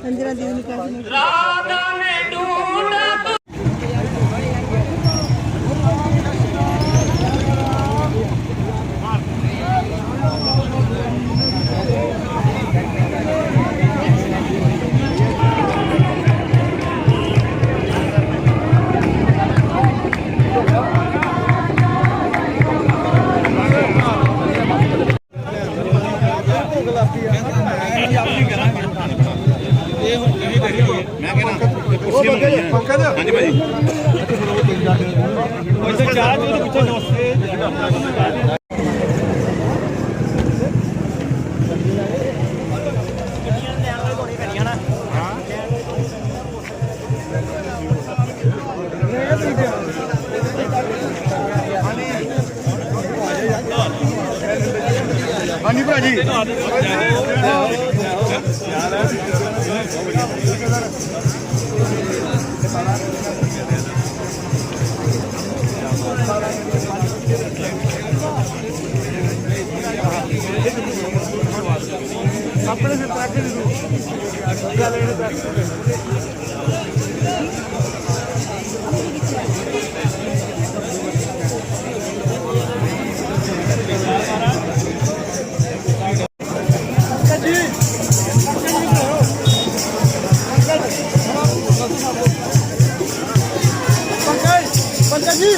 अंजना दीदी ने कहा राधा ने ढूंढा ਹਾਂਜੀ ਭਾਈ ਉਹ ਚਾਹ ਜੋ ਪਿੱਛੇ ਦੋਸਤੇ ਹਾਂਜੀ ਭਰਾ ਜੀ अपने से पैके पंकज जी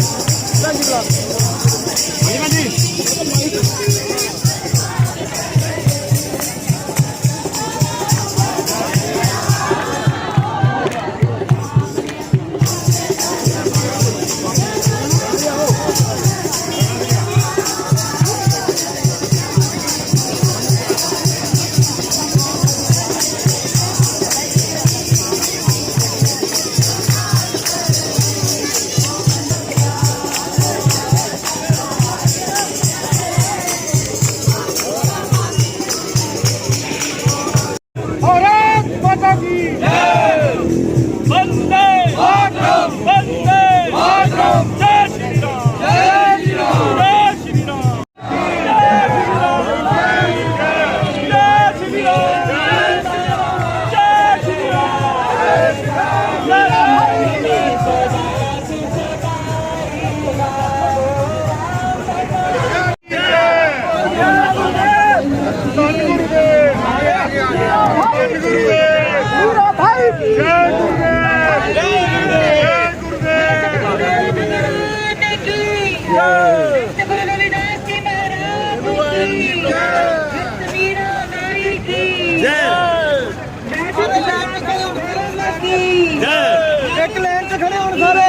एक लाइन से खड़े हो सारे,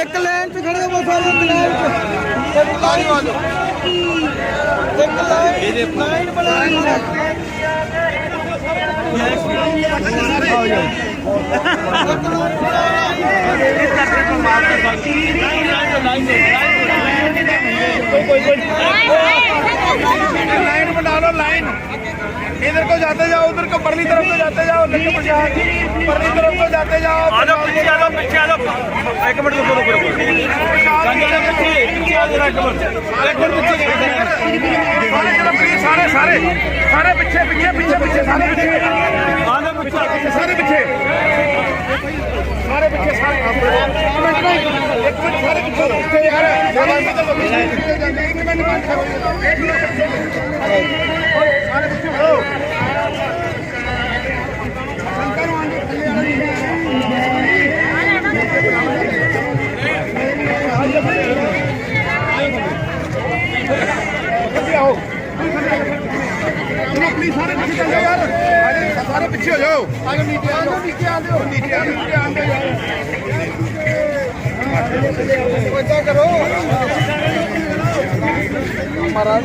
एक लाइन से खड़े हो सारे, एक लाइन बना लाइन बना लो, लाइन इधर को जाते जाओ, उधर को परली तरफ को जाते जाओ, परली तरफ को जाते जाओ, पीछे आ जाओ, एक मिनट सारे सारे सारे पीछे पीछे पीछे पीछे सारे पीछे सारे पीछे सारे पीछे सारे एक मिनट सारे पीछे यार सारे पीछे हो प्लीज सारे पीछे चल जाओ यार, सारे पीछे हो जाओ, आगे नीचे आ जाओ, नीचे आ जाओ, नीचे आ जाओ यार, क्या करो महाराज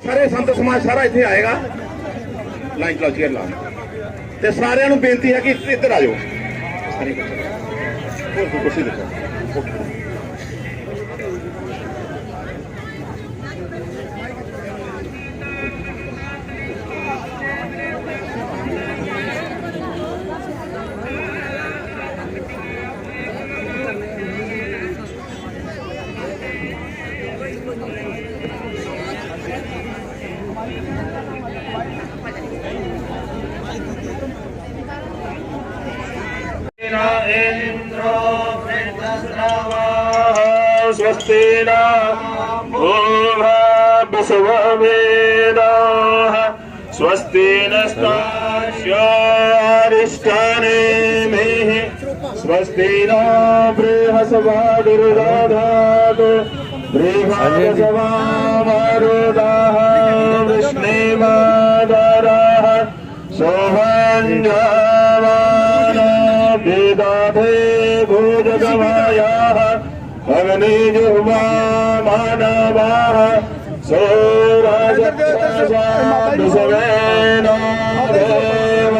सारे संत समाज सारा इतने आएगा, लाइन चलाओ चेयर ला ते सारिਆਂ ਨੂੰ ਬੇਨਤੀ ਹੈ ਕਿ ਇੱਧਰ ਆ ਜਾਓ, ਸਾਰੀ ਕੁਰਸੀ ਦੇਖੋ स्वस्ति न विश्ववेदाः स्वस्ति नस्तार्ष्यारिष्टानेमिः स्वस्ति न बृहस्पतिर्दधातु बृहस्पतिर्मरुतः वृष्णिमादरः सोहञ्जामानो विदधे भुजगमयाः अग्निजुह्वा मानवाः सौरजत्सवेनो देव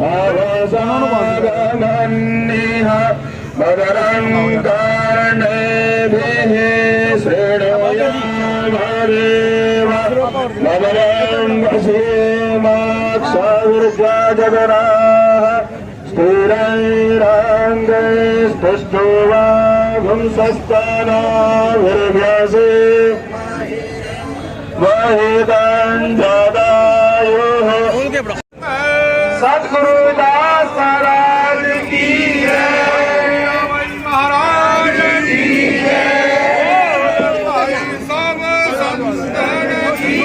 अवसागमन्निह मदरं कर्णेभिः शृणुयामदेव मदरं वसीमाक्षाविर्जा जगनाः स्थिरैराङ्गै स्पष्टो वा पुंसस्तनाभिर्व्यसे वहिदञ्जदायुः सद्गुरु दास महाराज की महाराज की भाई सब संतन की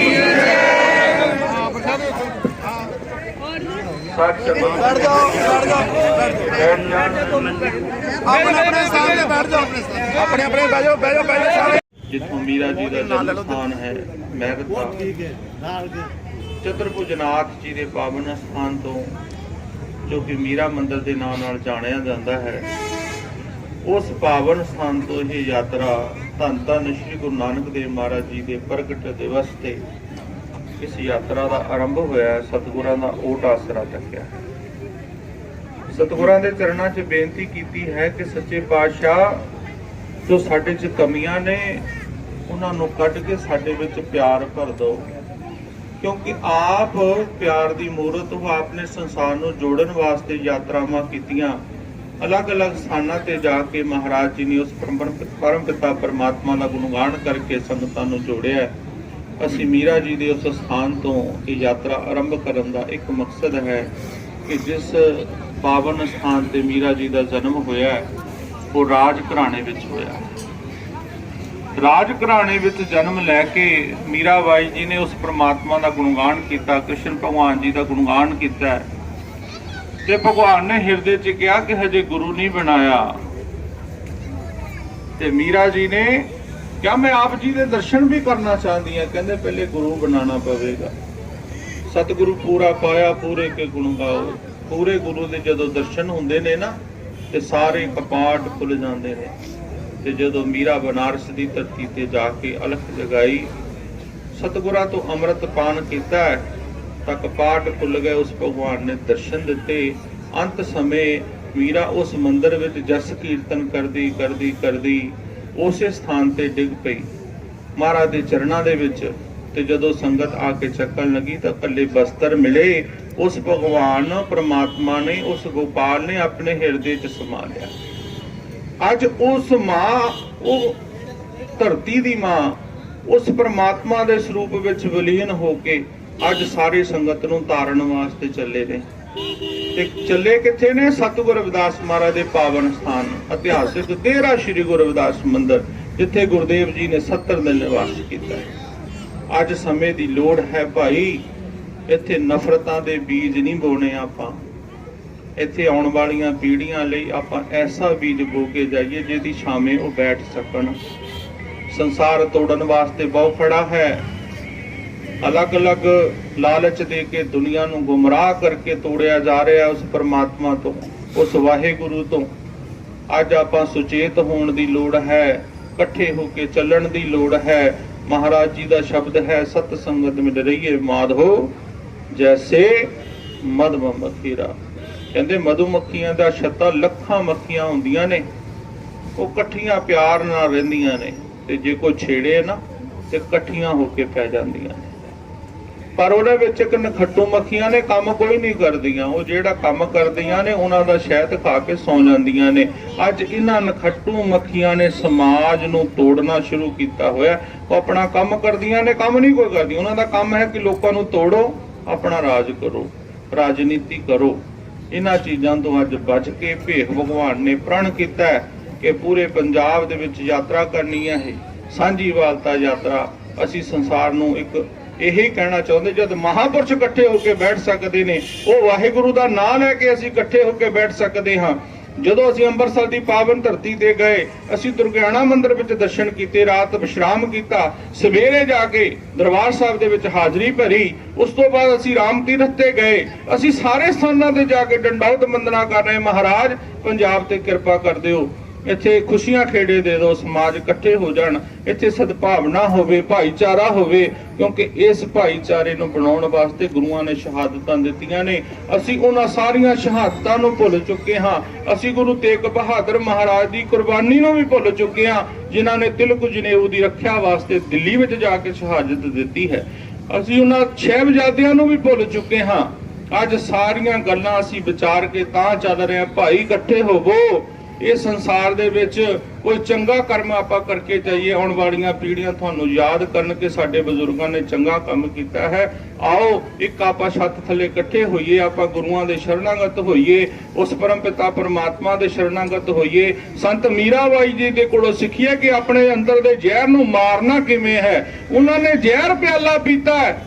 अपने सामने बैठ जाओ अपने अपने बैठो बैठो बैठो सारे जिथों मीरा जी का जन्म स्थान है महरता चतुर्भुजनाथ जी के पावन स्थान तो जो कि मीरा मंदिर के नाम नाल जानिया जाता है उस पावन स्थान तो यह यात्रा धन धन श्री गुरु नानक देव महाराज जी के प्रगट दिवस से इस यात्रा का आरंभ होया सतगुरां दा ओट आसरा चक्या है। सतगुरां दे चरणां च बेनती कीती है कि सच्चे पातशाह जो साडे च कमियां ने उन्हां नूं कढ के साडे विच प्यार भर दो क्योंकि आप प्यार दी मूरत हो आपने संसार नूं जोड़न वास्ते यात्रावां कीतियां अलग अलग स्थानां ते जाके महाराज जी ने उस परम पिता परमात्मा का गुणगान करके संगतां नूं जोड़िया। असीं मीरा जी दे उस स्थान तो ये यात्रा आरंभ करन दा एक मकसद है कि जिस पावन स्थान ते मीरा जी का जन्म होया वो राज घराणे विच होया। राज घराणे विच जन्म लैके मीराबाई जी ने उस परमात्मा का गुणगान किया कृष्ण भगवान जी का गुणगान किया ते भगवान ने हिरदे च कहा कि हजे गुरु नहीं बनाया ते मीरा जी ने क्या मैं आप जी के दर्शन भी करना चाहती हैं कहते पहले गुरु बनाना पवेगा। सतगुरु पूरा पाया पूरे के गुण गाओ पूरे गुरु के जदों दर्शन होंदे ने ना ते सारे कपाट खुल जाते हैं ते जदों मीरा बनारस की धरती ते जाके अलख जगाई सतगुरां तो अमृत पान किया तां कपाट खुल गए उस भगवान ने दर्शन दिते। अंत समय मीरा उस मंदिर विच जस कीर्तन करदी करदी करदी उसे स्थान ते डिग पई महाराज दे चरणां दे विच ते जदों संगत आके चक्कन लगी तां कल्ले बस्तर मिले उस भगवान परमात्मा ने उस गोपाल ने अपने हिरदे च समा लिया। अज उस मां वो धरती दी मां उस परमात्मा दे स्वरूप विच विलीन होके अज सारी संगत नूं तारण वास्ते चले ने ते चले किथे ने सतगुरु रविदास महाराज दे पावन स्थान इतिहासिक तेरा श्री गुरु रविदास मंदिर जिथे गुरुदेव जी ने 70 दिन निवास किया। अज समय दी लोड़ है भाई इत्थे नफरतां दे बीज नहीं बोने आपां इत्थे आउण वालियां पीढ़ियां लई आपां ऐसा बीज बो के जाइए जिहदी छावें वो बैठ सकण। संसार तोड़न वास्ते बहुत खड़ा है अलग अलग लालच दे के दुनिया नूं गुमराह करके तोड़िया जा रहा है उस परमात्मा तो उस वाहिगुरु तो। अज आपां सुचेत होण दी लोड़ है इकट्ठे होके चलण दी लोड़ है। महाराज जी का शब्द है सत संगत में रहिए माधो जैसे मधुमक्खीरा कहते मधुमक्खियां दा छत्ता लखां मक्खियां हुंदियां ने वो इकट्ठियां प्यार नाल रहिंदियां ने ते जे कोई छेड़े ना ते इकट्ठियां होके पै जांदियां ने पर ਉਹਦੇ ਵਿੱਚ ਇੱਕ ਨਖੱਟੂ ਮੱਖੀਆਂ ਨੇ ਕੰਮ ਕੋਈ ਨਹੀਂ ਕਰਦੀਆਂ ਉਹ ਜਿਹੜਾ ਕੰਮ ਕਰਦੀਆਂ ਨੇ ਉਹਨਾਂ ਦਾ ਸ਼ਹਿਦ ਖਾ ਕੇ ਸੌਂ ਜਾਂਦੀਆਂ ਨੇ। ਅੱਜ ਇਹਨਾਂ ਨਖੱਟੂ ਮੱਖੀਆਂ ਨੇ ਸਮਾਜ ਨੂੰ ਤੋੜਨਾ ਸ਼ੁਰੂ ਕੀਤਾ ਹੋਇਆ। ਉਹ ਆਪਣਾ ਕੰਮ ਕਰਦੀਆਂ ਨੇ ਕੰਮ ਨਹੀਂ ਕੋਈ ਕਰਦੀ ਉਹਨਾਂ ਦਾ ਕੰਮ ਹੈ ਕਿ ਲੋਕਾਂ ਨੂੰ ਤੋੜੋ ਆਪਣਾ ਰਾਜ ਕਰੋ ਰਾਜਨੀਤੀ ਕਰੋ। ਇਹਨਾਂ ਚੀਜ਼ਾਂ ਤੋਂ ਅੱਜ ਬਚ ਕੇ ਭੇਖ ਭਗਵਾਨ ਨੇ ਪ੍ਰਣ ਕੀਤਾ ਕਿ ਪੂਰੇ ਪੰਜਾਬ ਦੇ ਵਿੱਚ ਯਾਤਰਾ ਕਰਨੀ ਹੈ ਇਹ ਸਾਂਝੀਵਾਲਤਾ ਯਾਤਰਾ। ਅਸੀਂ ਸੰਸਾਰ ਨੂੰ ਇੱਕ ਇਹੀ ਕਹਿਣਾ ਚਾਹੁੰਦੇ, ਜਦ ਮਹਾਂਪੁਰਸ਼ ਇਕੱਠੇ ਹੋ ਕੇ ਬੈਠ ਸਕਦੇ ਨੇ, ਉਹ ਵਾਹਿਗੁਰੂ ਦਾ ਨਾਮ ਲੈ ਕੇ ਅਸੀਂ ਇਕੱਠੇ ਹੋ ਕੇ ਬੈਠ ਸਕਦੇ ਹਾਂ। ਜਦੋਂ ਅਸੀਂ ਅੰਮ੍ਰਿਤਸਰ ਦੀ ਪਾਵਨ ਧਰਤੀ ਤੇ ਗਏ, ਅਸੀਂ ਦੁਰਗਿਆਣਾ ਮੰਦਿਰ ਵਿੱਚ ਦਰਸ਼ਨ ਕੀਤੇ, ਰਾਤ ਵਿਸ਼ਰਾਮ ਕੀਤਾ, ਸਵੇਰੇ ਜਾ ਕੇ ਦਰਬਾਰ ਸਾਹਿਬ ਦੇ ਵਿੱਚ ਹਾਜ਼ਰੀ ਭਰੀ। ਉਸ ਤੋਂ ਬਾਅਦ ਅਸੀਂ ਰਾਮ ਤੀਰਥ ਤੇ ਗਏ। ਅਸੀਂ ਸਾਰੇ ਸਥਾਨਾਂ ਤੇ ਜਾ ਕੇ ਡੰਡੌਤ ਵੰਦਨਾ ਕਰ ਰਹੇ, ਮਹਾਰਾਜ ਪੰਜਾਬ ਤੇ ਕਿਰਪਾ ਕਰ ਦਿਓ, ਇੱਥੇ ਖੁਸ਼ੀਆਂ ਖੇੜੇ ਦੇ ਦਿਓ, ਸਮਾਜ ਇਕੱਠੇ ਹੋ ਜਾਣ, ਇੱਥੇ ਸਦਭਾਵਨਾ ਹੋਵੇ, ਭਾਈਚਾਰਾ ਹੋਵੇ, ਕਿਉਂਕਿ ਇਸ ਭਾਈਚਾਰੇ ਨੂੰ ਬਣਾਉਣ ਵਾਸਤੇ ਗੁਰੂਆਂ ਨੇ ਸ਼ਹਾਦਤਾਂ ਦਿੱਤੀਆਂ ਨੇ। ਅਸੀਂ ਉਹਨਾਂ ਸਾਰੀਆਂ ਸ਼ਹਾਦਤਾਂ ਨੂੰ ਭੁੱਲ ਚੁੱਕੇ ਹਾਂ। ਅਸੀਂ ਗੁਰੂ ਤੇਗ ਬਹਾਦਰ ਮਹਾਰਾਜ ਦੀ ਕੁਰਬਾਨੀ ਨੂੰ ਵੀ ਭੁੱਲ ਚੁੱਕੇ ਹਾਂ, ਜਿਨ੍ਹਾਂ ਨੇ ਤਿਲਕ ਜਨੇਊ ਦੀ ਰੱਖਿਆ ਵਾਸਤੇ ਦਿੱਲੀ ਵਿੱਚ ਜਾ ਕੇ ਸ਼ਹਾਦਤ ਦਿੱਤੀ ਹੈ। ਅਸੀਂ ਉਹਨਾਂ ਸਾਹਿਬਜ਼ਾਦਿਆਂ ਨੂੰ ਵੀ ਭੁੱਲ ਚੁੱਕੇ ਹਾਂ। ਅੱਜ ਸਾਰੀਆਂ ਗੱਲਾਂ ਅਸੀਂ ਵਿਚਾਰ ਕੇ ਤਾਂ ਚੱਲ ਰਹੇ ਹਾਂ, ਭਾਈ ਇਕੱਠੇ ਹੋਵੋ। ਇਹ ਸੰਸਾਰ ਦੇ ਵਿੱਚ ਕੋਈ ਚੰਗਾ ਕਰਮ ਆਪਾਂ ਕਰਕੇ ਜਾਈਏ, ਆਉਣ ਵਾਲੀਆਂ ਪੀੜ੍ਹੀਆਂ ਤੁਹਾਨੂੰ ਯਾਦ ਕਰਨ ਕਿ ਸਾਡੇ ਬਜ਼ੁਰਗਾਂ ਨੇ ਚੰਗਾ ਕੰਮ ਕੀਤਾ ਹੈ। ਆਓ ਇੱਕ ਆਪਾਂ ਛੱਤ ਥੱਲੇ ਇਕੱਠੇ ਹੋਈਏ, ਆਪਾਂ ਗੁਰੂਆਂ ਦੇ ਸ਼ਰਨਾਗਤ ਹੋਈਏ, ਉਸ ਪਰਮ ਪਿਤਾ ਪਰਮਾਤਮਾ ਦੇ ਸ਼ਰਨਾਗਤ ਹੋਈਏ। ਸੰਤ ਮੀਰਾਬਾਈ ਜੀ ਦੇ ਕੋਲੋਂ ਸਿੱਖੀਏ ਕਿ ਆਪਣੇ ਅੰਦਰ ਦੇ ਜ਼ਹਿਰ ਨੂੰ ਮਾਰਨਾ ਕਿਵੇਂ ਹੈ। ਉਹਨਾਂ ਨੇ ਜ਼ਹਿਰ ਪਿਆਲਾ ਪੀਤਾ ਹੈ,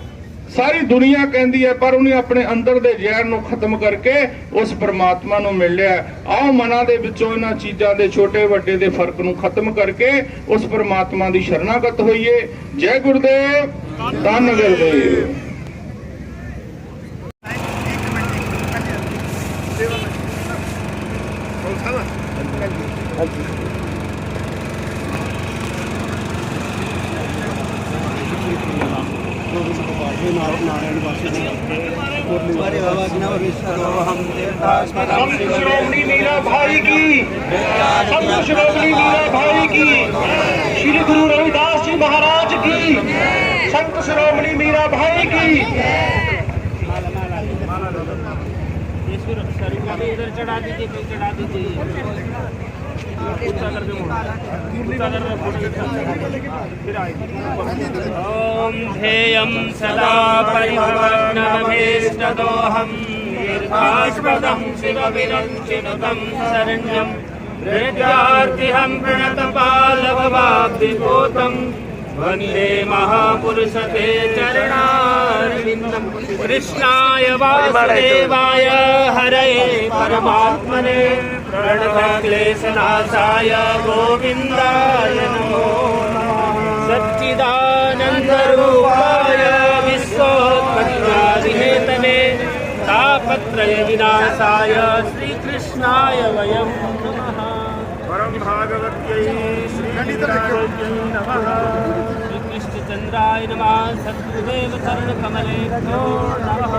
ਸਾਰੀ ਦੁਨੀਆ ਕਹਿੰਦੀ ਹੈ, ਪਰ ਉਹਨੇ ਆਪਣੇ ਅੰਦਰ ਦੇ ਜ਼ਹਿਰ ਨੂੰ ਖਤਮ ਕਰਕੇ ਉਸ ਪਰਮਾਤਮਾ ਨੂੰ ਮਿਲ ਲਿਆ। ਆਓ ਮਨਾਂ ਦੇ ਵਿੱਚੋਂ ਇਹਨਾਂ ਚੀਜ਼ਾਂ ਦੇ ਛੋਟੇ ਵੱਡੇ ਦੇ ਫਰਕ ਨੂੰ ਖਤਮ ਕਰਕੇ ਉਸ ਪਰਮਾਤਮਾ ਦੀ ਸ਼ਰਨਾਗਤ ਹੋਈਏ। ਜੈ ਗੁਰਦੇਵ, ਧੰਨ ਗੁਰਦੇਵ। श्रोमणी मीरा भाई की, संत श्रोमणी मीरा भाई की, श्री गुरु रविदास जी महाराज की, संत श्रोमणी मीरा भाई की। इधर चढ़ा दीजिए, चढ़ा दीजिए। ॐ ध्येयं सदा परिभवग्नमभीष्टदोहं दीर्घास्पदं शिवविरञ्चिनुतं शरण्यं हृद्यार्तिहं प्रणतपालभवाब्धिभूतं वन्दे महापुरुषते चरणारविन्दं। कृष्णाय वासुदेवाय हरये परमात्मने प्रणतक्लेशनाशाय गोविन्दाय नमो नमः। सच्चिदानन्दरूपाय विश्वोत्पत्त्यादिहेतवे तापत्रयविनाशाय श्रीकृष्णाय वयं नमः। परम भागवत्यै श्रीकृष्णाय नमः। श्रीकृष्णचन्द्राय नमः। सद्गुरुदेव शरणकमलेभ्यो नमः।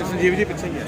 संजीव जी पीछे ही है।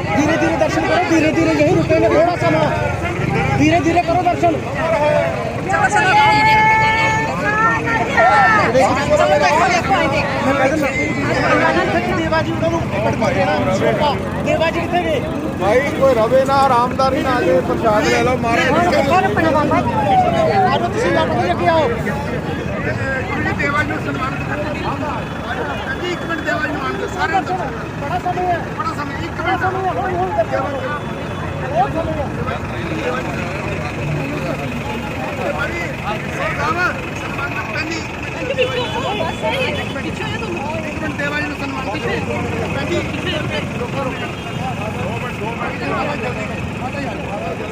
धीरे धीरे दर्शन करो, धीरे धीरे यही रुकेंगे थोड़ा सा, धीरे धीरे करो दर्शन। देवाजी कितने गए भाई? कोई रवे ना आरामदारी ना आगे प्रसाद ले लो मारो। आओ तुम लगे आओ। देवाजी ਨੂੰ ਸਨਮਾਨਿਤ ਕਰੋ। ਜੀ 1 ਮਿੰਟ ਦੇਵਾਜੀ ਨੂੰ ਆਣ ਦੇ ਸਾਰੇ बड़ा समय है, ਬੜਾ ਸਮੇਂ 1 बड़ा समय है, हौली हौली दर्शन करो। बहुत समय है। ਸਨਮਾਨਿਤ ਪੈਂਦੀ ਦੇਵਾਜੀ ਨੂੰ ਸਨਮਾਨਿਤ ਪੈਂਦੀ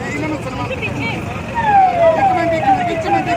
ਇਹਨਾਂ ਨੂੰ ਸਨਮਾਨਿਤ ਇੱਕ ਮਿੰਟ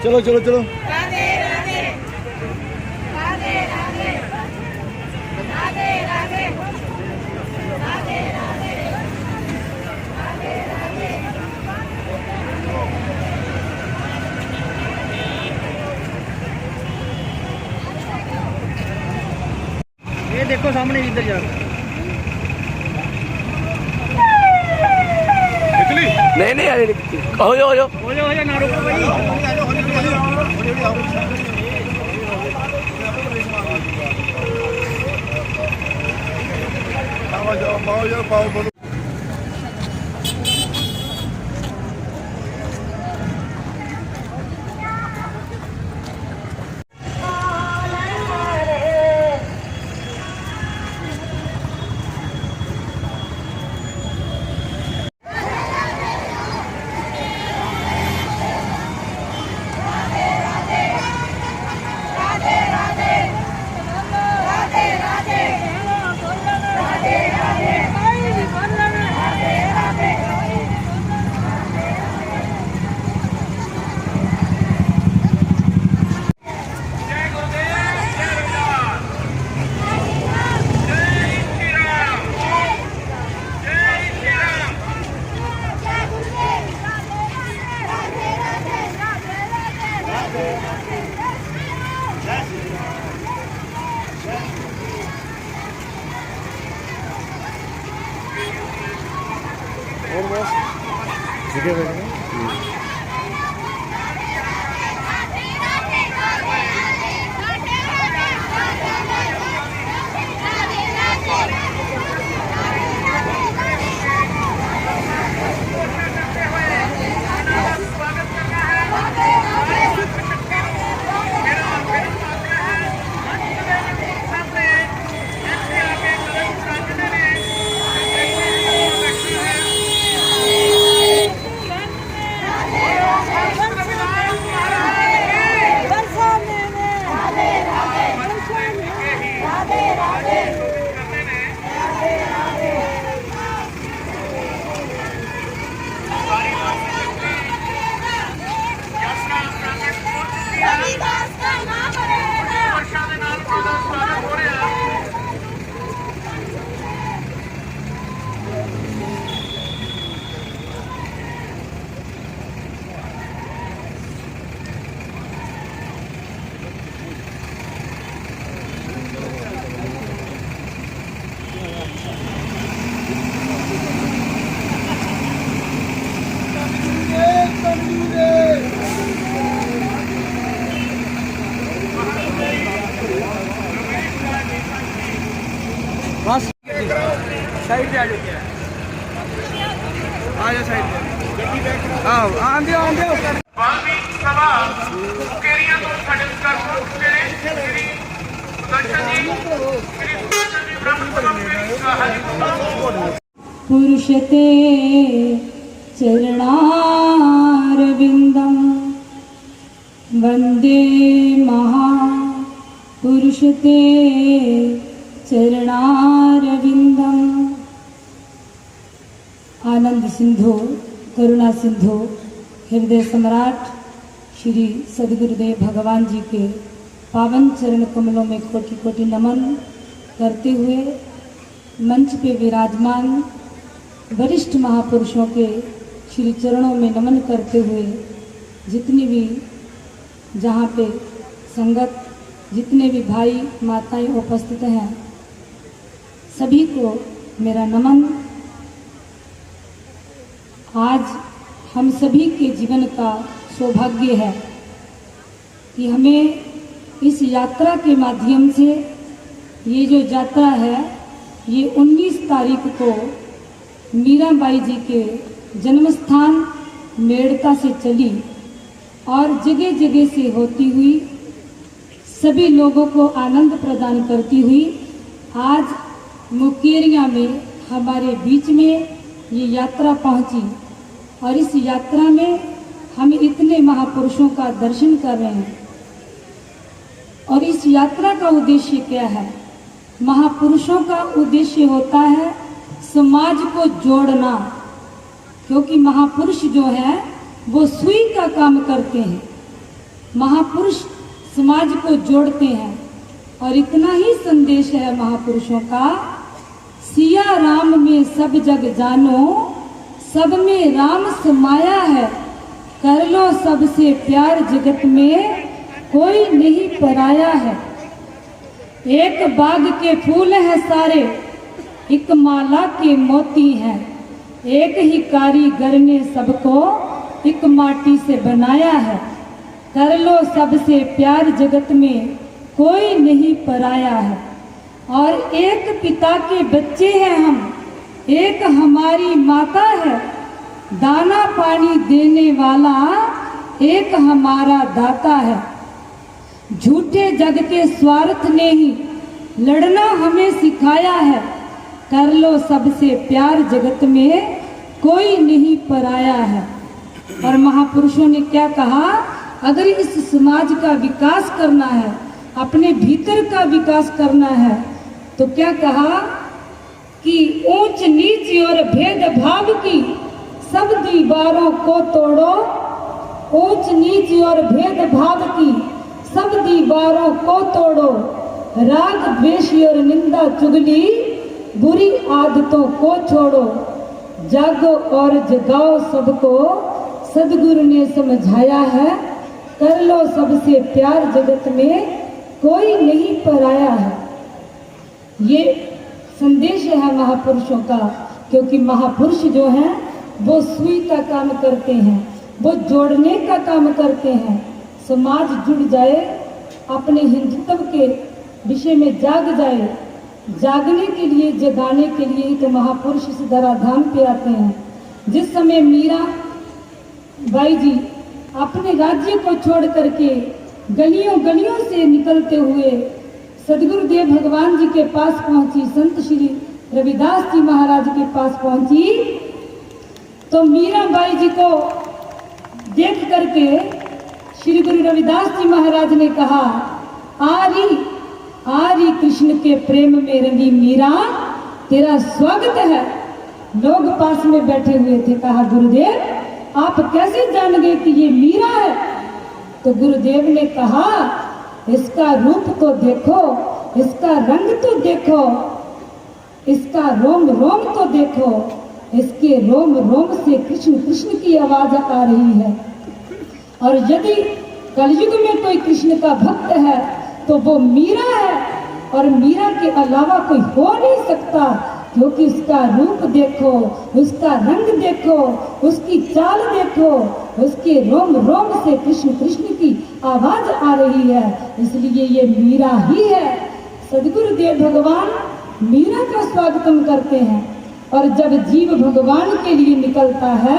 चलो चलो चलो ये देखो सामने इधर जा। नहीं नहीं आए हो जाओ हो जा ना रुको भाई। पाओ साइड पे आ जाओ साइड पे आओ आंदे वाल्मीकि सभा मुकेरिया तो खड़े कर चुके हैं श्री सुदर्शन जी ब्रह्म सभा मुकेरी का हाल पुरुषते चरणारविन्दं वन्दे महापुरुषते चरणारविन्दम् आनंद सिंधु करुणा सिंधु हृदय सम्राट श्री सदगुरुदेव भगवान जी के पावन चरण कमलों में कोटि कोटि नमन करते हुए मंच पे विराजमान वरिष्ठ महापुरुषों के श्री चरणों में नमन करते हुए जितनी भी जहाँ पे संगत जितने भी भाई माताएं उपस्थित हैं सभी को मेरा नमन। आज हम सभी के जीवन का सौभाग्य है कि हमें इस यात्रा के माध्यम से ये जो यात्रा है ये 19 तारीख को मीराबाई जी के जन्मस्थान मेड़ता से चली और जगह जगह से होती हुई सभी लोगों को आनंद प्रदान करती हुई आज मुकेरिया में हमारे बीच में ये यात्रा पहुंची और इस यात्रा में हम इतने महापुरुषों का दर्शन कर रहे हैं। और इस यात्रा का उद्देश्य क्या है? महापुरुषों का उद्देश्य होता है समाज को जोड़ना, क्योंकि महापुरुष जो है वो सुई का काम करते हैं। महापुरुष समाज को जोड़ते हैं और इतना ही संदेश है महापुरुषों का, सिया राम में सब जग जानो, सब में राम समाया है, कर लो सबसे प्यार जगत में कोई नहीं पराया है। एक बाग के फूल हैं सारे, एक माला के मोती हैं, एक ही कारीगर ने सबको एक माटी से बनाया है, कर लो सबसे प्यार जगत में कोई नहीं पराया है। और एक पिता के बच्चे हैं हम, एक हमारी माता है, दाना पानी देने वाला एक हमारा दाता है। झूठे जग के स्वार्थ ने ही लड़ना हमें सिखाया है, कर लो सबसे प्यार जगत में कोई नहीं पराया है। और महापुरुषों ने क्या कहा, अगर इस समाज का विकास करना है, अपने भीतर का विकास करना है, तो क्या कहा कि ऊंच नीच और भेदभाव की सब दीवारों को तोड़ो, ऊंच नीच और भेदभाव की सब दीवारों को तोड़ो, राग द्वेष और निंदा चुगली बुरी आदतों को छोड़ो, जागो और जगाओ सबको सदगुरु ने समझाया है, कर लो सबसे प्यार जगत में कोई नहीं पराया है। ये संदेश है महापुरुषों का, क्योंकि महापुरुष जो हैं वो सुई का काम करते हैं, वो जोड़ने का काम करते हैं। समाज जुड़ जाए, अपने हिंदुत्व के विषय में जाग जाए, जागने के लिए जगाने के लिए तो महापुरुष इस धराधाम पे आते हैं। जिस समय मीरा बाई जी अपने राज्य को छोड़ करके गलियों गलियों से निकलते हुए सदगुरुदेव भगवान जी के पास पहुंची, संत श्री रविदास जी महाराज के पास पहुंची, तो मीराबाई जी को देख करके श्री गुरु रविदास जी महाराज ने कहा, आरी कृष्ण के प्रेम में रंगी मीरा, तेरा स्वागत है। लोग पास में बैठे हुए थे। कहा, गुरुदेव आप कैसे जान गए कि ये मीरा है? तो गुरुदेव ने कहा, इसका रूप तो देखो, इसका रंग तो देखो, इसका रोम रोम तो देखो, इसके रोम रोम से कृष्ण कृष्ण की आवाज आ रही है। और यदि कलयुग में कोई कृष्ण का भक्त है तो वो मीरा है, और मीरा के अलावा कोई हो नहीं सकता, क्योंकि उसका रूप देखो, उसका रंग देखो, उसकी चाल देखो, उसके रोम रोम से कृष्ण कृष्ण की आवाज आ रही है, इसलिए ये मीरा ही है। सदगुरुदेव भगवान मीरा का स्वागतम करते हैं। और जब जीव भगवान के लिए निकलता है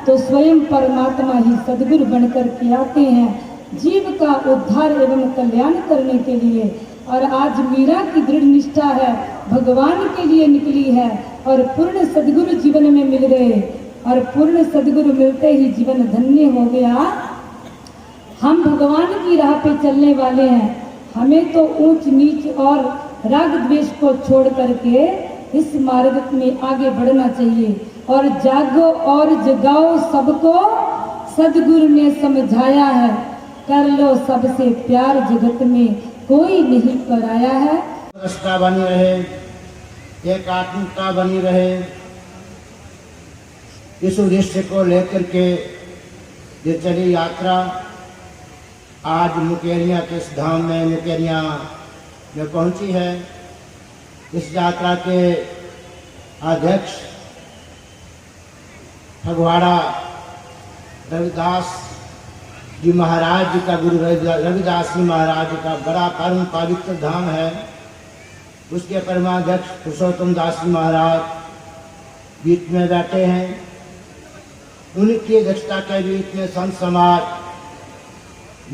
तो स्वयं परमात्मा ही सद्गुरु बनकर के आते हैं जीव का उद्धार एवं कल्याण करने के लिए। और आज मीरा की दृढ़ निष्ठा है, भगवान के लिए निकली है और पूर्ण सद्गुरु जीवन में मिल गए और पूर्ण सद्गुरु मिलते ही जीवन धन्य हो गया। हम भगवान की राह पे चलने वाले हैं, हमें तो ऊंच नीच और राग द्वेष को छोड़ करके इस मार्ग में आगे बढ़ना चाहिए। और जागो और जगाओ सबको सद्गुरु ने समझाया है, कर लो सबसे प्यार जगत में कोई नहीं कराया है। रास्ता बनी रहे, एकात्मता बनी रहे, इस उद्देश्य को लेकर के ये चली यात्रा आज मुकेरिया के इस धाम में मुकेरिया में पहुंची है। इस यात्रा के अध्यक्ष फगवाड़ा रविदास जी महाराज जी का गुरु रविदास जी महाराज जी का बड़ा परम पवित्र धाम है। उसके परमाध्यक्ष पुरुषोत्तम दास जी महाराज बीच में बैठे हैं। उनकी अध्यक्षता के बीच में संत समाज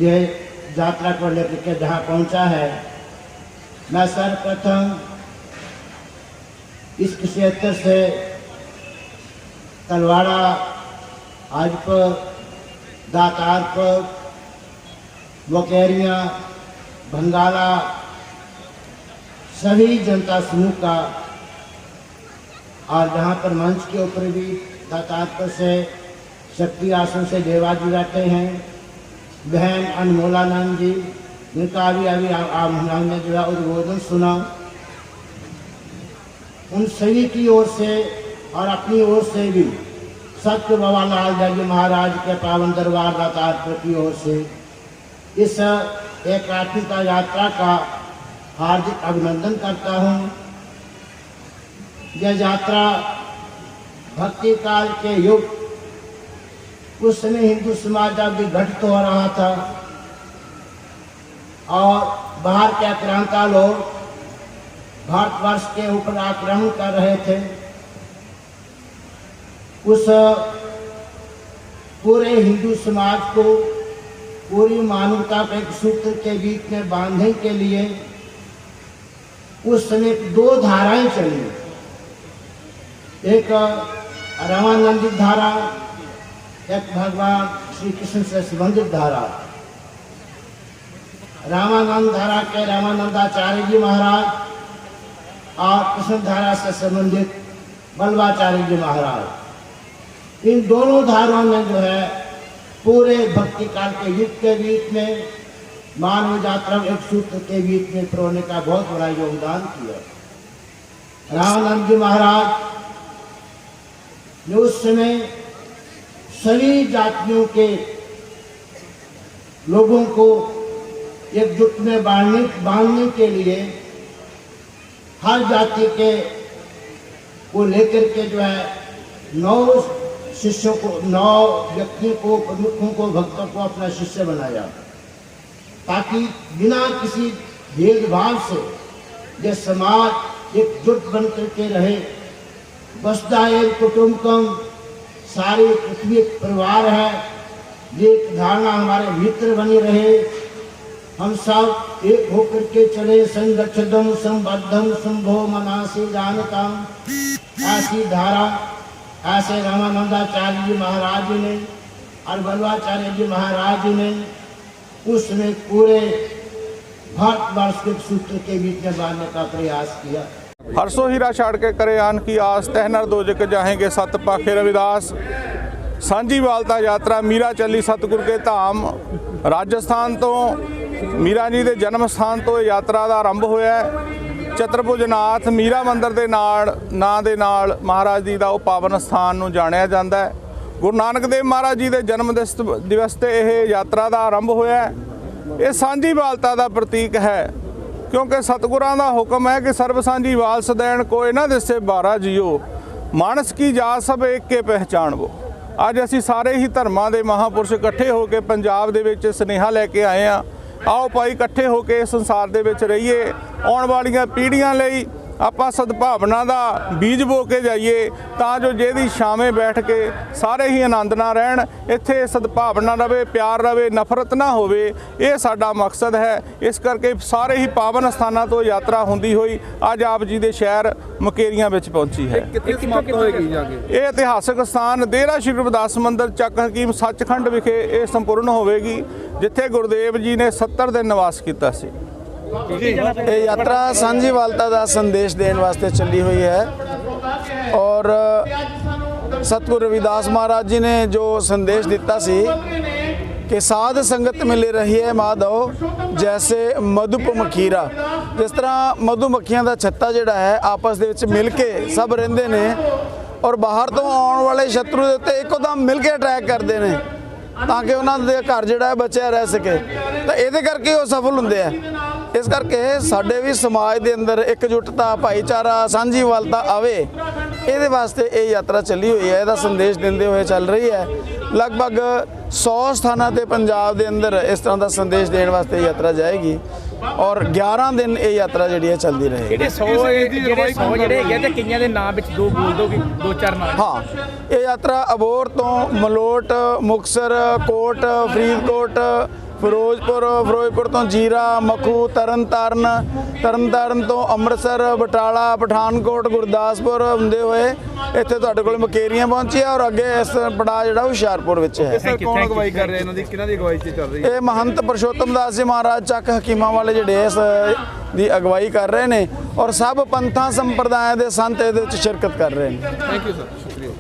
ये यात्रा को लेकर के जहाँ पहुँचा है। मैं सर्वप्रथम इस क्षेत्र से तलवाड़ा, आजपुर, दातारपुर, मुकेरिया, भंगाला सभी जनता समूह का और जहाँ पर मंच के ऊपर भी दातारपुर से शक्ति आसन से देवा जी बैठे हैं, बहन अनमोलानंद जी जिनका भी अभी हमने जो है उद्बोधन सुना, उन सभी की ओर से और अपनी ओर से भी सत्य बाबा लाल जी महाराज के पावन दरबार दातारपुर की ओर से इस एकात्मता यात्रा का हार्दिक अभिनंदन करता हूँ। यह यात्रा भक्ति काल के युग, उस समय हिंदू समाज जब विघटित हो रहा था और बाहर के आक्रांता लोग भारतवर्ष के ऊपर आक्रमण कर रहे थे, उस पूरे हिंदू समाज को पूरी मानवता के एक सूत्र के बीच में बांधने के लिए उस समय दो धाराएं चली। एक रामानंदित धारा, एक भगवान श्री कृष्ण से संबंधित धारा। रामानंद धारा के रामानंदाचार्य जी महाराज और कृष्ण धारा से संबंधित बल्लभाचार्य जी महाराज, इन दोनों धाराओं में जो है पूरे भक्ति काल के युग के बीच में मानव यात्रा एक सूत्र के बीच में प्रोने का बहुत बड़ा योगदान किया। रामानंद जी महाराज ने उस समय सभी जातियों के लोगों को एकजुट में बांधने के लिए हर जाति के को लेकर के जो है 9 शिष्यों को, 9 व्यक्तियों को, प्रमुखों को, भक्तों को अपना शिष्य बनाया, ताकि बिना किसी भेदभाव से ये समाज एकजुट बन करके रहे। वसुधैव कुटुंबकम, सारी पृथ्वी एक परिवार है, ये धारणा हमारे भीतर बनी रहे। हम सब एक होकर के चले, संगच्छदम संबद्धम संभो मनासी जानता, ऐसी धारा ऐसे रामानंदाचार्य जी महाराज जी ने और बल्लभाचार्य जी महाराज जी ने उसमें पूरे भारतवर्ष के सूत्र के बीच में बांधने का प्रयास किया। हरसो हीरा छाड़ के करे आन की आस, तहनर दो जग जाएंगे सत पाखे रविदास। सांझी वालता यात्रा मीरा चली सतगुरु के धाम। राजस्थान तो मीरा जी के जन्म स्थान तो यात्रा का आरंभ होया है। चतुर्भुजनाथ मीरा मंदिर के ਨਾਂ ਦੇ ਨਾਲ महाराज जी का वो पावन स्थान ਨੂੰ ਜਾਣਿਆ ਜਾਂਦਾ है। गुरु नानक देव महाराज जी के जन्म दिवस से यह यात्रा का आरंभ होया है। ये सांझी वालता का प्रतीक है, क्योंकि सतगुरां का हुक्म है कि सर्व सांझी वाल सदैन कोई ना दिसे 12 जियो, मानस की जात सब एक के पहचान वो। अज असी सारे ही धर्मां के महापुरुष इकट्ठे होकर पंजाब दे विच सुनेहा लैके आए हैं। आओ भाई इकट्ठे होकर संसार दे विच रहिए, आउण वालियां पीढ़ियां लई ਆਪਾਂ ਸਦਭਾਵਨਾ ਦਾ ਬੀਜ ਬੋ ਕੇ ਜਾਈਏ ਤਾਂ ਜੋ ਜਿਹਦੀ ਛਾਵੇਂ ਬੈਠ ਕੇ ਸਾਰੇ ਹੀ ਆਨੰਦ ਨਾਲ ਰਹਿਣ। ਇੱਥੇ ਸਦਭਾਵਨਾ ਰਵੇ, ਪਿਆਰ ਰਵੇ, ਨਫ਼ਰਤ ਨਾ ਹੋਵੇ, ਇਹ ਸਾਡਾ ਮਕਸਦ ਹੈ। ਇਸ ਕਰਕੇ ਸਾਰੇ ਹੀ ਪਾਵਨ ਸਥਾਨਾਂ ਤੋਂ ਯਾਤਰਾ ਹੁੰਦੀ ਹੋਈ ਅੱਜ ਆਪ ਜੀ ਦੇ ਸ਼ਹਿਰ ਮੁਕੇਰੀਆਂ ਵਿੱਚ ਪਹੁੰਚੀ ਹੈ। ਕਿੱਥੇ ਸਮਾਪਤ ਹੋਏਗੀ ਜਾ ਕੇ? ਇਹ ਇਤਿਹਾਸਕ ਸਥਾਨ ਡੇਰਾ ਸ਼੍ਰੀ ਰਵਿਦਾਸ ਮੰਦਿਰ ਚੱਕ ਹਕੀਮ ਸੱਚਖੰਡ ਵਿਖੇ ਇਹ ਸੰਪੂਰਨ ਹੋਵੇਗੀ, ਜਿੱਥੇ ਗੁਰਦੇਵ ਜੀ ਨੇ 70 ਦਿਨ ਨਿਵਾਸ ਕੀਤਾ ਸੀ। ये यात्रा सांझीवालता का संदेश देने वास्ते चली हुई है और सतगुरु रविदास महाराज जी ने जो संदेश दिता सी कि साध संगत मिल रही है माधव जैसे मधुप मखीरा। जिस तरह मधुमक्खियां का छत्ता जिहड़ा है आपस दे विच मिल के सब रहिंदे ने और बाहर तो आने वाले शत्रु दे उत्ते इकोदम मिल के अटैक करते हैं ताकि उन्होंने घर जिहड़ा बचिया रह सके, तो ये करके वो सफल होंगे है। इस करके साडे भी समाज के अंदर एकजुटता, भाईचारा, सांझीवालता आवे, ये वास्ते ये यात्रा चली हुई है। इसका संदेश देते हुए चल रही है। लगभग 100 स्थानों से पंजाब के अंदर इस तरह का संदेश देने वास्ते यात्रा जाएगी और 11 दिन ये यात्रा जी चलती रहेगी। हाँ, ये यात्रा अबोहर तो मलोट, मुक्तसर, कोट, फरीदकोट, फिरोजपुर तो जीरा, मखू, तरन तो अमृतसर, बटाला, पठानकोट, गुरदासपुर होंदे हुए इत्थे तुहाडे कोल मुकेरियां पहुंची है और अगे इस पड़ाव जिहड़ा हुशियारपुर विच है। कौन अगवाई कर रहे हैं? इन्हां दी किहनां दी अगवाई चल रही है? ये महंत परशोत्तम दास जी महाराज ਚੱਕ हकीमां वाले जिहड़े इस दी अगवाई कर रहे हैं और सब पंथां संप्रदायां दे संत इहदे विच शिरकत कर रहे हैं। थैंक यू सर, शुक्रिया।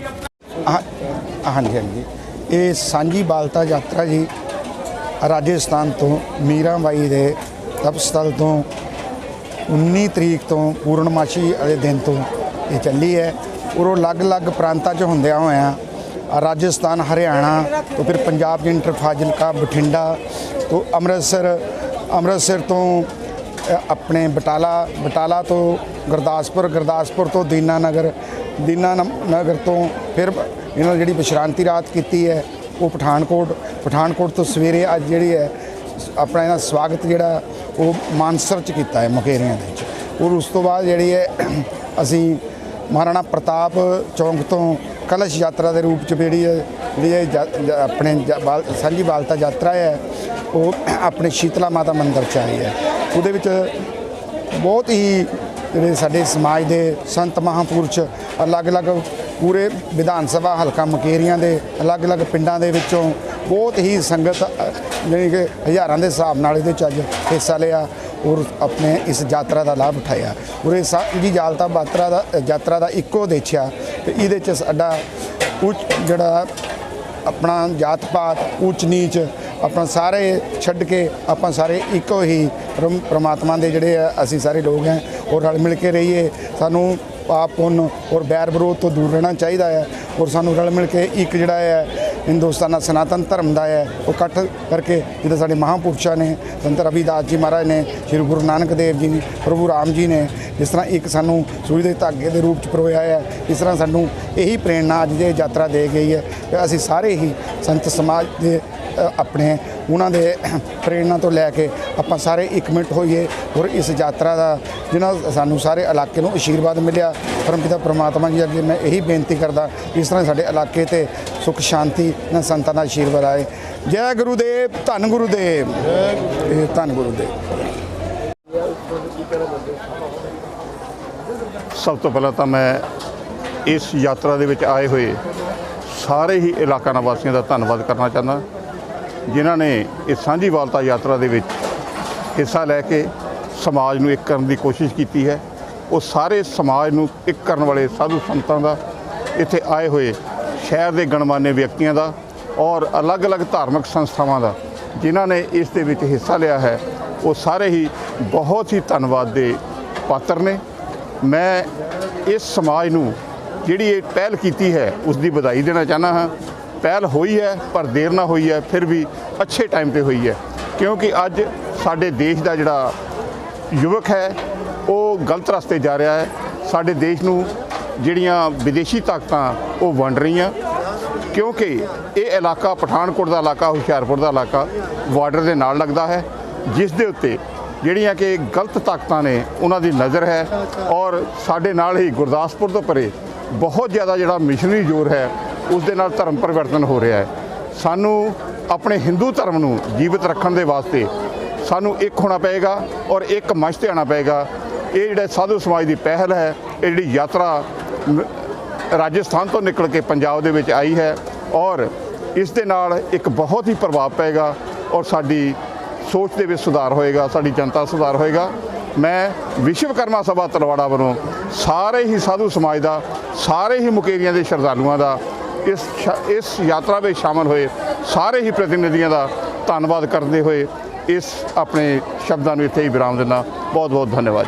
हाँ जी, ये सांझीवालता यात्रा जी राजस्थान तो मीराबाई के तपस्थल तो 19 तरीक तो पूर्णमाशी वाले दिन तो ये चली है और वो अलग अलग प्रांतां च होंदियां होया राजस्थान, हरियाणा तो फिर पंजाब इंटर फाजिलका, बठिंडा तो अमृतसर तो अपने बटाला तो गुरदासपुर तो दीनानगर तो फिर इन्होंने जिहड़ी विश्रांति रात की है वो पठानकोट तो सवेरे अज जिहड़ी है अपना इन्हां स्वागत जिहड़ा वो मानसर च कीता है मुकेरियां दे विच। और उस तो बाद जिहड़ी है असी महाराणा प्रताप चौंक तो कलश यात्रा के रूप च जिहड़ी अपने सांझीवालता यात्रा है वो अपने शीतला माता मंदिर च आई है। उहदे विच बहुत ही जिहड़े साडे समाज के संत महापुरुष अलग अलग पूरे विधान सभा हल्का मुकेरियां दे अलग अलग पिंडां दे विचों बहुत ही संगत यानी कि हज़ारां दे हिसाब नाल इहदे च अज हिस्सा लिया और अपने इस यात्रा का लाभ उठाया। और इस सांझीवालता यात्रा का इक्को उद्देश्य है कि इहदे च साडा उच्च जिहड़ा अपना जात पात ऊच नीच अपना सारे छड्ड के आपां सारे इक्को ही परमात्मा दे जिहड़े असीं सारे लोग हैं और रल मिल के रहिए। सानूं पाप पुण्य और बैर विरोध तो दूर रहना चाहिए है और सानूं रल मिल के एक जिहड़ा है हिंदुस्तान सनातन धर्म का है वो इकट्ठ करके जिद्दां साडे महापुरुषां ने संत रविदास जी महाराज ने, श्री गुरु नानक देव जी, प्रभु राम जी ने जिस तरह एक सानूं सूई दे धागे के रूप च परोया है, इस तरह सानूं यही प्रेरणा अज दी यात्रा दे गई है कि असीं सारे ही संत समाज के अपने उन्होंने प्रेरणा तो लैके आपां सारे एकमिट होइए और इस यात्रा का जिन्होंने सानू सारे इलाके को आशीर्वाद मिलिया परमपिता परमात्मा जी अगे मैं यही बेनती करदा इस तरह साडे इलाके ते सुख शांति ना संतां दा आशीर्वाद आए। जय गुरुदेव, धन गुरुदेव, धन गुरुदेव। सब तो पहला तो मैं इस यात्रा दे विच आए हुए सारे ही इलाका निवासियों का धन्यवाद करना चाहता जिन्हों ने इस सांझीवालता यात्रा दे विच हिस्सा लैके समाज नूं एक करने की कोशिश की है। वो सारे समाज नूं एक करने वाले साधु संतां दा इत्थे आए हुए शहर के गणमान्य व्यक्तियों का और अलग अलग धार्मिक संस्थावां दा जिन्हों ने इस दे विच हिस्सा लिया है वो सारे ही बहुत ही धन्यवाद दे पात्र ने। मैं इस समाज नूं जिहड़ी ये पहल की है उसकी बधाई देना चाहना हाँ। पहल हुई है पर देर ना हुई है, फिर भी अच्छे टाइम पे हुई है क्योंकि अज साडे देश का जिहड़ा युवक है वो गलत रास्ते जा रहा है। साडे देश नूं जिहड़ियां विदेशी ताकतां वो वंड रही क्योंकि ये इलाका पठानकोट का इलाका, हुशियारपुर का इलाका बॉर्डर के नाल लगता है जिस दे उत्ते ਜਿਹੜੀਆਂ ਕਿ ਗਲਤ ਤਾਕਤਾਂ ਨੇ ਉਹਨਾਂ ਦੀ ਨਜ਼ਰ ਹੈ। ਔਰ ਸਾਡੇ ਨਾਲ ਹੀ ਗੁਰਦਾਸਪੁਰ ਤੋਂ ਪਰੇ ਬਹੁਤ ਜ਼ਿਆਦਾ ਜਿਹੜਾ ਮਿਸ਼ਨਰੀ ਜ਼ੋਰ ਹੈ ਉਸ ਦੇ ਨਾਲ ਧਰਮ ਪਰਿਵਰਤਨ ਹੋ ਰਿਹਾ ਹੈ। ਸਾਨੂੰ ਆਪਣੇ ਹਿੰਦੂ ਧਰਮ ਨੂੰ ਜੀਵਿਤ ਰੱਖਣ ਦੇ ਵਾਸਤੇ ਸਾਨੂੰ ਇੱਕ ਹੋਣਾ ਪਏਗਾ ਔਰ ਇੱਕ ਮੰਚ ਤੇ ਆਉਣਾ ਪਏਗਾ। ਇਹ ਜਿਹੜਾ ਸਾਧੂ ਸਮਾਜ ਦੀ ਪਹਿਲ ਹੈ, ਇਹ ਜਿਹੜੀ ਯਾਤਰਾ ਰਾਜਸਥਾਨ ਤੋਂ ਨਿਕਲ ਕੇ ਪੰਜਾਬ ਦੇ ਵਿੱਚ ਆਈ ਹੈ ਔਰ ਇਸ ਦੇ ਨਾਲ ਇੱਕ ਬਹੁਤ ਹੀ ਪ੍ਰਭਾਵ ਪਏਗਾ ਔਰ ਸਾਡੀ ਸੋਚ ਦੇ ਵਿੱਚ ਸੁਧਾਰ ਹੋਏਗਾ, ਸਾਡੀ ਜਨਤਾ ਸੁਧਾਰ ਹੋਏਗਾ। ਮੈਂ ਵਿਸ਼ਵਕਰਮਾ ਸਭਾ ਤਲਵਾੜਾ ਵੱਲੋਂ ਸਾਰੇ ਹੀ ਸਾਧੂ ਸਮਾਜ ਦਾ, ਸਾਰੇ ਹੀ ਮੁਕੇਰੀਆਂ ਦੇ ਸ਼ਰਧਾਲੂਆਂ ਦਾ, ਇਸ ਯਾਤਰਾ ਵਿੱਚ ਸ਼ਾਮਲ ਹੋਏ ਸਾਰੇ ਹੀ ਪ੍ਰਤੀਨਿਧੀਆਂ ਦਾ ਧੰਨਵਾਦ ਕਰਦੇ ਹੋਏ ਇਸ ਆਪਣੇ ਸ਼ਬਦਾਂ ਨੂੰ ਇੱਥੇ ਹੀ ਵਿਰਾਮ ਦਿੰਦਾ। ਬਹੁਤ ਬਹੁਤ ਧੰਨਵਾਦ।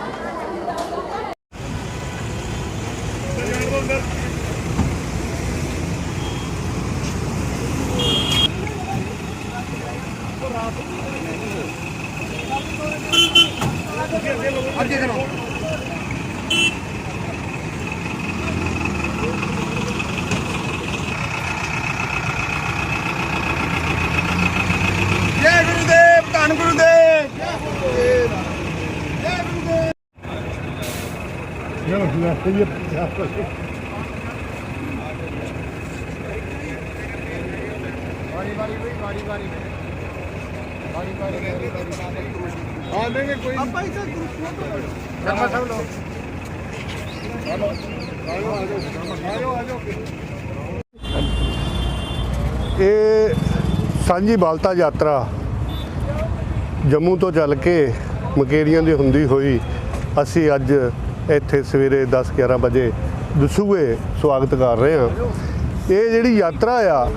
ਜੈ ਗੁਰੂਦੇਵ, ਧੰਨ ਗੁਰੂਦੇਵ। ਇਹ ਸਾਂਝੀ ਬਾਲਤਾ ਯਾਤਰਾ ਜੰਮੂ ਤੋਂ ਚੱਲ ਕੇ ਮੁਕੇਰੀਆਂ ਦੀ ਹੁੰਦੀ ਹੋਈ ਅਸੀਂ ਅੱਜ ਇੱਥੇ ਸਵੇਰੇ 10-11 ਵਜੇ ਦਸੂਹੇ ਸਵਾਗਤ ਕਰ ਰਹੇ ਹਾਂ। ਇਹ ਜਿਹੜੀ ਯਾਤਰਾ ਆ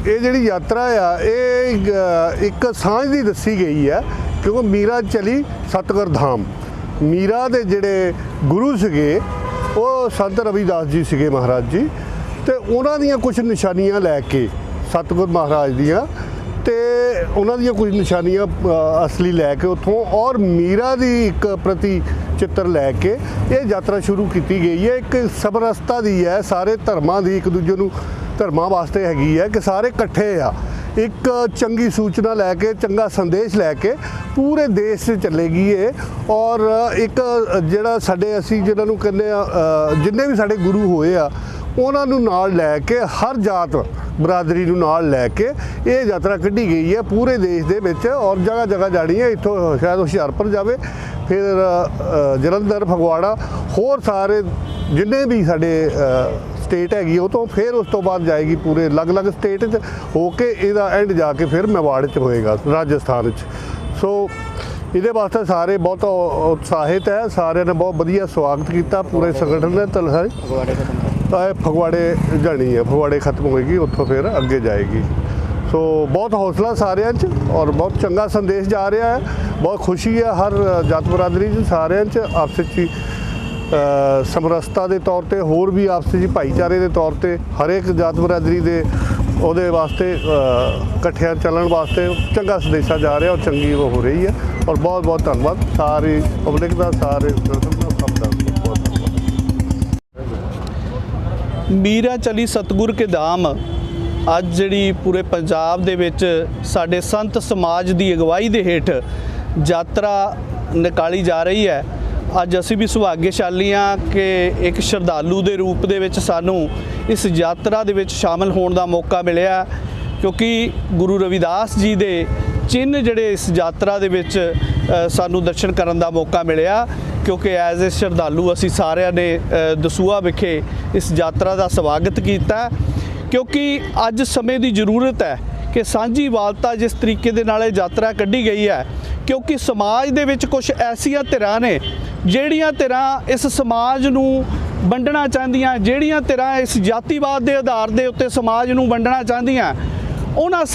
ਇਹ ਜਿਹੜੀ ਯਾਤਰਾ ਆ ਇਹ ਇੱਕ ਸਾਂਝ ਦੀ ਦੱਸੀ ਗਈ ਹੈ, ਕਿਉਂਕਿ ਮੀਰਾ ਚਲੀ ਸਤਿਗੁਰ ਧਾਮ। ਮੀਰਾ ਦੇ ਜਿਹੜੇ ਗੁਰੂ ਸੀਗੇ ਉਹ ਸੰਤ ਰਵਿਦਾਸ ਜੀ ਸੀਗੇ ਮਹਾਰਾਜ ਜੀ, ਤੇ ਉਹਨਾਂ ਦੀਆਂ ਕੁਝ ਨਿਸ਼ਾਨੀਆਂ ਲੈ ਕੇ ਸਤਿਗੁਰ ਮਹਾਰਾਜ ਦੀਆਂ ਤੇ ਉਹਨਾਂ ਦੀਆਂ ਕੁਝ ਨਿਸ਼ਾਨੀਆਂ ਅਸਲੀ ਲੈ ਕੇ ਉੱਥੋਂ ਔਰ ਮੀਰਾ ਦੀ ਇੱਕ ਪ੍ਰਤੀ ਚਿੱਤਰ ਲੈ ਕੇ ਇਹ ਯਾਤਰਾ ਸ਼ੁਰੂ ਕੀਤੀ ਗਈ ਹੈ। ਇੱਕ ਸਮਰਸਤਾ ਦੀ ਹੈ, ਸਾਰੇ ਧਰਮਾਂ ਦੀ, ਇੱਕ ਦੂਜੇ ਨੂੰ ਧਰਮਾਂ ਵਾਸਤੇ ਹੈਗੀ ਹੈ ਕਿ ਸਾਰੇ ਇਕੱਠੇ ਆ। ਇੱਕ ਚੰਗੀ ਸੂਚਨਾ ਲੈ ਕੇ, ਚੰਗਾ ਸੰਦੇਸ਼ ਲੈ ਕੇ ਪੂਰੇ ਦੇਸ਼ 'ਚ ਚੱਲੇਗੀ ਇਹ। ਔਰ ਇੱਕ ਜਿਹੜਾ ਸਾਡੇ ਅਸੀਂ ਜਿਹਨਾਂ ਨੂੰ ਕਹਿੰਦੇ ਆ ਜਿੰਨੇ ਵੀ ਸਾਡੇ ਗੁਰੂ ਹੋਏ ਆ ਉਹਨਾਂ ਨੂੰ ਨਾਲ ਲੈ ਕੇ, ਹਰ ਜਾਤ ਬਰਾਦਰੀ ਨੂੰ ਨਾਲ ਲੈ ਕੇ ਇਹ ਯਾਤਰਾ ਕੱਢੀ ਗਈ ਹੈ ਪੂਰੇ ਦੇਸ਼ ਦੇ ਵਿੱਚ। ਔਰ ਜਗ੍ਹਾ ਜਗ੍ਹਾ ਜਾਣੀ ਹੈ, ਇੱਥੋਂ ਸ਼ਾਇਦ ਹੁਸ਼ਿਆਰਪੁਰ ਜਾਵੇ, ਫਿਰ ਜਲੰਧਰ, ਫਗਵਾੜਾ, ਹੋਰ ਸਾਰੇ ਜਿੰਨੇ ਵੀ ਸਾਡੇ ਸਟੇਟ ਹੈਗੀ ਉਹ ਤੋਂ, ਫਿਰ ਉਸ ਤੋਂ ਬਾਅਦ ਜਾਏਗੀ ਪੂਰੇ ਅਲੱਗ-ਅਲੱਗ ਸਟੇਟ 'ਚ ਹੋ ਕੇ ਇਹਦਾ ਐਂਡ ਜਾ ਕੇ ਫਿਰ ਮੇਵਾੜ 'ਚ ਹੋਏਗਾ, ਰਾਜਸਥਾਨ 'ਚ। ਸੋ ਇਹਦੇ ਵਾਸਤੇ ਸਾਰੇ ਬਹੁਤ ਉਤਸ਼ਾਹਿਤ ਹੈ, ਸਾਰਿਆਂ ਨੇ ਬਹੁਤ ਵਧੀਆ ਸਵਾਗਤ ਕੀਤਾ ਪੂਰੇ ਸੰਗਠਨ ਨੇ। ਫਗਵਾੜੇ ਜਾਣੀ ਹੈ, ਫਗਵਾੜੇ ਖਤਮ ਹੋਏਗੀ, ਉੱਥੋਂ ਫਿਰ ਅੱਗੇ ਜਾਏਗੀ। ਸੋ ਬਹੁਤ ਹੌਸਲਾ ਸਾਰਿਆਂ 'ਚ ਔਰ ਬਹੁਤ ਚੰਗਾ ਸੰਦੇਸ਼ ਜਾ ਰਿਹਾ ਹੈ। ਬਹੁਤ ਖੁਸ਼ੀ ਹੈ ਹਰ ਜਾਤ ਬਰਾਦਰੀ 'ਚ, ਸਾਰਿਆਂ 'ਚ ਆਪਸ 'ਚ ਸਮਰਸਤਾ ਦੇ ਤੌਰ ਤੇ, ਹੋਰ ਵੀ ਆਪਸ 'ਚ ਭਾਈਚਾਰੇ ਦੇ ਤੌਰ ਤੇ, ਹਰੇਕ ਜਾਤ ਬਰਾਦਰੀ ਦੇ ਉਹਦੇ ਵਾਸਤੇ ਇਕੱਠਿਆਂ ਚੱਲਣ ਵਾਸਤੇ ਚੰਗਾ ਸੰਦੇਸ਼ਾ ਜਾ ਰਿਹਾ ਔਰ ਚੰਗੀ ਉਹ ਹੋ ਰਹੀ ਹੈ। ਔਰ ਬਹੁਤ ਬਹੁਤ ਧੰਨਵਾਦ ਸਾਰੀ ਪਬਲਿਕ ਦਾ, ਸਾਰੇ ਸਭ ਦਾ ਬਹੁਤ ਧੰਨਵਾਦ। ਮੀਰਾ ਚਲੀ ਸਤਿਗੁਰ ਕੇ ਧਾਮ ਅੱਜ ਜਿਹੜੀ ਪੂਰੇ ਪੰਜਾਬ ਦੇ ਵਿੱਚ ਸਾਡੇ ਸੰਤ ਸਮਾਜ ਦੀ ਅਗਵਾਈ ਦੇ ਹੇਠ ਯਾਤਰਾ ਨਿਕਾਲੀ ਜਾ ਰਹੀ ਹੈ। ਅੱਜ ਅਸੀਂ ਵੀ ਸੁਭਾਗਿਆਸ਼ਾਲੀ ਹਾਂ ਕਿ ਇੱਕ ਸ਼ਰਧਾਲੂ ਦੇ ਰੂਪ ਦੇ ਵਿੱਚ ਸਾਨੂੰ ਇਸ ਯਾਤਰਾ ਦੇ ਵਿੱਚ ਸ਼ਾਮਲ ਹੋਣ ਦਾ ਮੌਕਾ ਮਿਲਿਆ, ਕਿਉਂਕਿ ਗੁਰੂ ਰਵਿਦਾਸ ਜੀ ਦੇ ਚਿੰਨ੍ਹ ਜਿਹੜੇ ਇਸ ਯਾਤਰਾ ਦੇ ਵਿੱਚ ਸਾਨੂੰ ਦਰਸ਼ਨ ਕਰਨ ਦਾ ਮੌਕਾ ਮਿਲਿਆ। ਕਿਉਂਕਿ ਐਜ਼ ਏ ਸ਼ਰਧਾਲੂ ਅਸੀਂ ਸਾਰਿਆਂ ਨੇ ਦਸੂਹਾ ਵਿਖੇ ਇਸ ਯਾਤਰਾ ਦਾ ਸਵਾਗਤ ਕੀਤਾ, ਕਿਉਂਕਿ ਅੱਜ ਸਮੇਂ ਦੀ ਜ਼ਰੂਰਤ ਹੈ ਕਿ ਸਾਂਝੀ ਵਾਲਤਾ ਜਿਸ ਤਰੀਕੇ ਦੇ ਨਾਲ ਇਹ ਯਾਤਰਾ ਕੱਢੀ ਗਈ ਹੈ, ਕਿਉਂਕਿ ਸਮਾਜ ਦੇ ਵਿੱਚ ਕੁਝ ਐਸੀਆਂ ਧਿਰਾਂ ਨੇ ਜਿਹੜੀਆਂ ਧਿਰਾਂ ਇਸ ਸਮਾਜ ਨੂੰ ਵੰਡਣਾ ਚਾਹੁੰਦੀਆਂ, ਜਿਹੜੀਆਂ ਧਿਰਾਂ ਇਸ ਜਾਤੀਵਾਦ ਦੇ ਆਧਾਰ ਦੇ ਉੱਤੇ ਸਮਾਜ ਨੂੰ ਵੰਡਣਾ ਚਾਹੁੰਦੀਆਂ, ਉਹਨਾਂ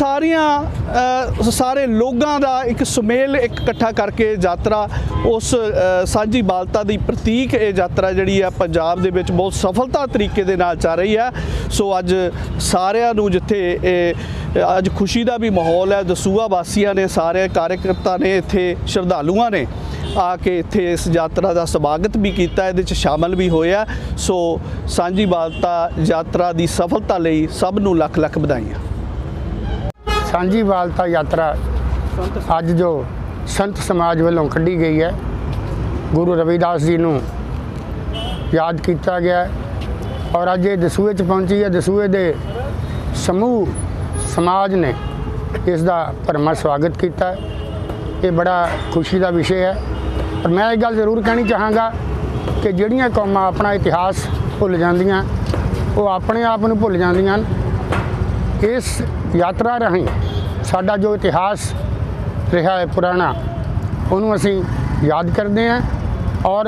ਸਾਰੇ ਲੋਕਾਂ ਦਾ ਇੱਕ ਸੁਮੇਲ ਇਕੱਠਾ ਕਰਕੇ ਯਾਤਰਾ ਉਸ ਸਾਂਝੀ ਬਾਲਤਾ ਦੀ ਪ੍ਰਤੀਕ ਇਹ ਯਾਤਰਾ ਜਿਹੜੀ ਹੈ ਪੰਜਾਬ ਦੇ ਵਿੱਚ ਬਹੁਤ ਸਫਲਤਾ ਤਰੀਕੇ ਦੇ ਨਾਲ ਚੱਲ ਰਹੀ ਹੈ। ਸੋ ਅੱਜ ਸਾਰਿਆਂ ਨੂੰ ਜਿੱਥੇ ਅੱਜ ਖੁਸ਼ੀ ਦਾ ਵੀ ਮਾਹੌਲ ਹੈ, ਦਸੂਹਾ ਵਾਸੀਆਂ ਨੇ, ਸਾਰੇ ਕਾਰਜਕਰਤਾ ਨੇ, ਇੱਥੇ ਸ਼ਰਧਾਲੂਆਂ ਨੇ ਆ ਕੇ ਇੱਥੇ ਇਸ ਯਾਤਰਾ ਦਾ ਸਵਾਗਤ ਵੀ ਕੀਤਾ, ਇਹਦੇ 'ਚ ਸ਼ਾਮਲ ਵੀ ਹੋਇਆ। ਸੋ ਸਾਂਝੀ ਬਾਲਤਾ ਯਾਤਰਾ ਦੀ ਸਫਲਤਾ ਲਈ ਸਭ ਨੂੰ ਲੱਖ ਲੱਖ ਵਧਾਈਆਂ। ਸਾਂਝੀ ਵਾਲਤਾ ਯਾਤਰਾ ਅੱਜ ਜੋ ਸੰਤ ਸਮਾਜ ਵੱਲੋਂ ਕੱਢੀ ਗਈ ਹੈ, ਗੁਰੂ ਰਵਿਦਾਸ ਜੀ ਨੂੰ ਯਾਦ ਕੀਤਾ ਗਿਆ ਹੈ ਔਰ ਅੱਜ ਇਹ ਦਸੂਹੇ 'ਚ ਪਹੁੰਚੀ ਹੈ। ਦਸੂਹੇ ਦੇ ਸਮੂਹ ਸਮਾਜ ਨੇ ਇਸ ਦਾ ਭਰਵਾਂ ਸਵਾਗਤ ਕੀਤਾ। ਇਹ ਬੜਾ ਖੁਸ਼ੀ ਦਾ ਵਿਸ਼ੇ ਹੈ। ਪਰ ਮੈਂ ਇੱਕ ਗੱਲ ਜ਼ਰੂਰ ਕਹਿਣੀ ਚਾਹਾਂਗਾ ਕਿ ਜਿਹੜੀਆਂ ਕੌਮਾਂ ਆਪਣਾ ਇਤਿਹਾਸ ਭੁੱਲ ਜਾਂਦੀਆਂ, ਉਹ ਆਪਣੇ ਆਪ ਨੂੰ ਭੁੱਲ ਜਾਂਦੀਆਂ ਹਨ। ਇਸ ਯਾਤਰਾ ਰਾਹੀਂ ਸਾਡਾ ਜੋ ਇਤਿਹਾਸ ਰਿਹਾ ਹੈ ਪੁਰਾਣਾ, ਉਹਨੂੰ ਅਸੀਂ ਯਾਦ ਕਰਦੇ ਹਾਂ ਔਰ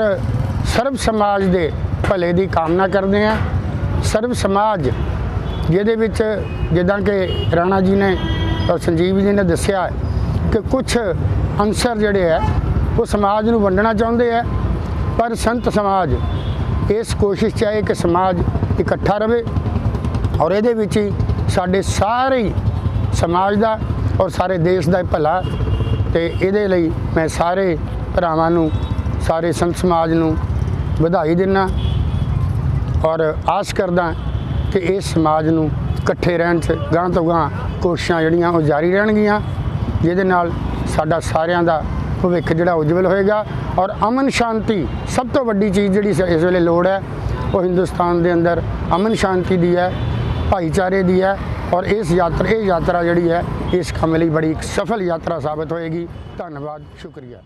ਸਰਬ ਸਮਾਜ ਦੇ ਭਲੇ ਦੀ ਕਾਮਨਾ ਕਰਦੇ ਹਾਂ। ਸਰਬ ਸਮਾਜ ਜਿਹਦੇ ਵਿੱਚ ਜਿੱਦਾਂ ਕਿ ਰਾਣਾ ਜੀ ਨੇ ਔਰ ਸੰਜੀਵ ਜੀ ਨੇ ਦੱਸਿਆ ਕਿ ਕੁਝ ਅੰਸਰ ਜਿਹੜੇ ਹੈ ਉਹ ਸਮਾਜ ਨੂੰ ਵੰਡਣਾ ਚਾਹੁੰਦੇ ਹੈ, ਪਰ ਸੰਤ ਸਮਾਜ ਇਸ ਕੋਸ਼ਿਸ਼ 'ਚ ਹੈ ਕਿ ਸਮਾਜ ਇਕੱਠਾ ਰਹੇ ਔਰ ਇਹਦੇ ਵਿੱਚ ਹੀ ਸਾਡੇ ਸਾਰੇ ਸਮਾਜ ਦਾ ਔਰ ਸਾਰੇ ਦੇਸ਼ ਦਾ ਭਲਾ। ਤੇ ਇਹਦੇ ਲਈ ਮੈਂ ਸਾਰੇ ਭਰਾਵਾਂ ਨੂੰ, ਸਾਰੇ ਸੰਤ ਸਮਾਜ ਨੂੰ ਵਧਾਈ ਦਿੰਦਾ ਔਰ ਆਸ ਕਰਦਾ ਕਿ ਇਸ ਸਮਾਜ ਨੂੰ ਇਕੱਠੇ ਰਹਿਣ 'ਚ ਗਾਂ ਤੋਂ ਗਾਂ ਕੋਸ਼ਿਸ਼ਾਂ ਜਿਹੜੀਆਂ ਉਹ ਜਾਰੀ ਰਹਿਣਗੀਆਂ, ਜਿਹਦੇ ਨਾਲ ਸਾਡਾ ਸਾਰਿਆਂ ਦਾ ਭਵਿੱਖ ਜਿਹੜਾ ਉਜਵਲ ਹੋਏਗਾ ਔਰ ਅਮਨ ਸ਼ਾਂਤੀ ਸਭ ਤੋਂ ਵੱਡੀ ਚੀਜ਼ ਜਿਹੜੀ ਇਸ ਵੇਲੇ ਲੋੜ ਹੈ ਉਹ ਹਿੰਦੁਸਤਾਨ ਦੇ ਅੰਦਰ ਅਮਨ ਸ਼ਾਂਤੀ ਦੀ ਹੈ, ਭਾਈਚਾਰੇ ਦੀ ਹੈ ਔਰ ਇਹ ਯਾਤਰਾ ਜਿਹੜੀ ਹੈ ਇਸ ਕੰਮ ਲਈ ਬੜੀ ਇੱਕ ਸਫਲ ਯਾਤਰਾ ਸਾਬਤ ਹੋਏਗੀ। ਧੰਨਵਾਦ, ਸ਼ੁਕਰੀਆ।